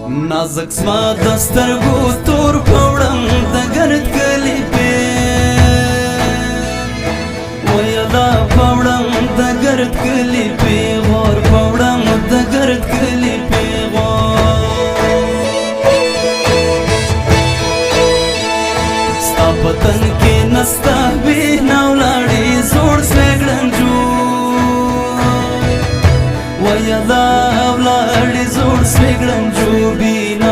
نازک زما د سترګو تور پوړم د ګرد کلي پې ویلا پوړم د ګرد کلي پې غور پوړم د ګرد کلي پې ستا په تن کې نستا وینا ولاړې زوړ سویګړنجو ویلا ولاړې زوړ سویګړنجو بینا